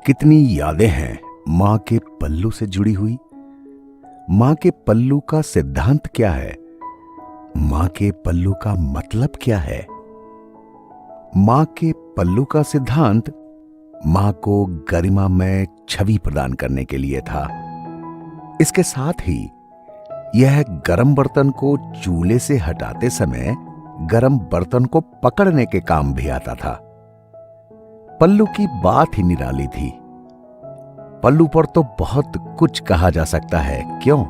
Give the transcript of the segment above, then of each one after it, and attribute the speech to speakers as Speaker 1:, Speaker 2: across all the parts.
Speaker 1: कितनी यादें हैं मां के पल्लू से जुड़ी हुई। मां के पल्लू का सिद्धांत क्या है? मां के पल्लू का मतलब क्या है? मां के पल्लू का सिद्धांत मां को गरिमामय छवि प्रदान करने के लिए था। इसके साथ ही यह गर्म बर्तन को चूल्हे से हटाते समय गर्म बर्तन को पकड़ने के काम भी आता था। पल्लू की बात ही निराली थी। पल्लू पर तो बहुत कुछ कहा जा सकता है, क्यों?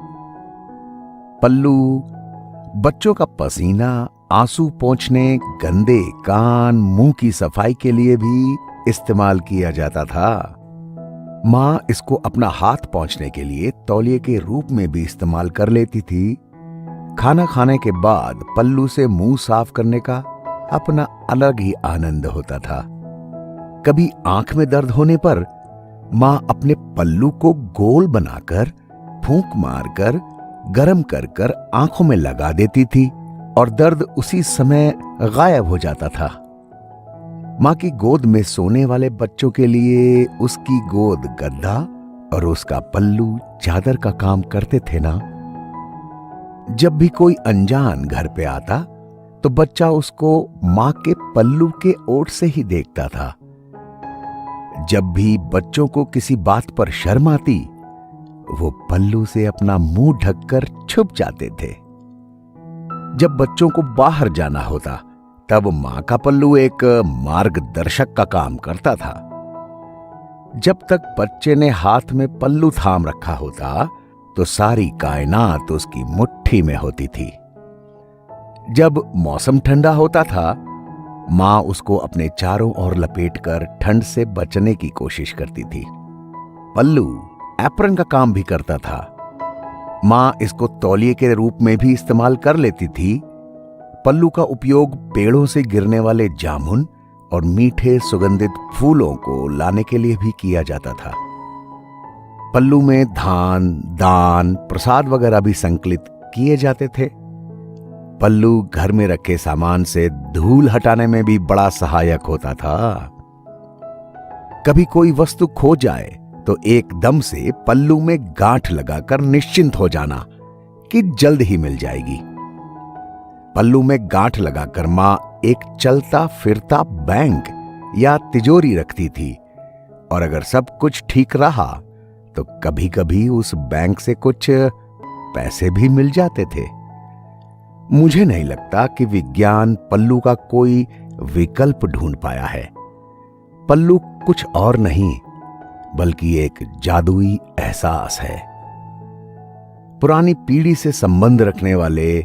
Speaker 1: पल्लू बच्चों का पसीना, आंसू पोंछने, गंदे कान, मुंह की सफाई के लिए भी इस्तेमाल किया जाता था। मां इसको अपना हाथ पोंछने के लिए तौलिए के रूप में भी इस्तेमाल कर लेती थी। खाना खाने के बाद पल्लू से मुंह साफ करने का अपना अलग ही आनंद होता था। कभी आंख में दर्द होने पर मां अपने पल्लू को गोल बनाकर फूंक मारकर गरम कर कर आंखों में लगा देती थी और दर्द उसी समय गायब हो जाता था। मां की गोद में सोने वाले बच्चों के लिए उसकी गोद गद्दा और उसका पल्लू चादर का काम करते थे ना। जब भी कोई अनजान घर पे आता तो बच्चा उसको मां के पल्लू के ओट से ही देखता था। जब भी बच्चों को किसी बात पर शर्म आती, वो पल्लू से अपना मुंह ढककर छुप जाते थे। जब बच्चों को बाहर जाना होता, तब मां का पल्लू एक मार्गदर्शक का काम करता था। जब तक बच्चे ने हाथ में पल्लू थाम रखा होता, तो सारी कायनात उसकी मुट्ठी में होती थी। जब मौसम ठंडा होता था, मां उसको अपने चारों ओर लपेटकर ठंड से बचने की कोशिश करती थी। पल्लू एप्रन का काम भी करता था। मां इसको तौलिए के रूप में भी इस्तेमाल कर लेती थी। पल्लू का उपयोग पेड़ों से गिरने वाले जामुन और मीठे सुगंधित फूलों को लाने के लिए भी किया जाता था। पल्लू में धान, दान, प्रसाद वगैरह भी संकलित किए जाते थे। पल्लू घर में रखे सामान से धूल हटाने में भी बड़ा सहायक होता था। कभी कोई वस्तु खो जाए तो एकदम से पल्लू में गांठ लगाकर निश्चिंत हो जाना कि जल्द ही मिल जाएगी। पल्लू में गांठ लगाकर मां एक चलता फिरता बैंक या तिजोरी रखती थी, और अगर सब कुछ ठीक रहा तो कभी कभी उस बैंक से कुछ पैसे भी मिल जाते थे। मुझे नहीं लगता कि विज्ञान पल्लू का कोई विकल्प ढूंढ पाया है। पल्लू कुछ और नहीं बल्कि एक जादुई एहसास है। पुरानी पीढ़ी से संबंध रखने वाले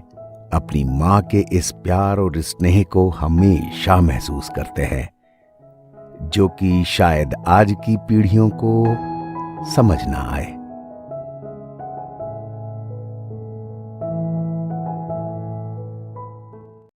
Speaker 1: अपनी मां के इस प्यार और स्नेह को हमेशा महसूस करते हैं, जो कि शायद आज की पीढ़ियों को समझ ना आए।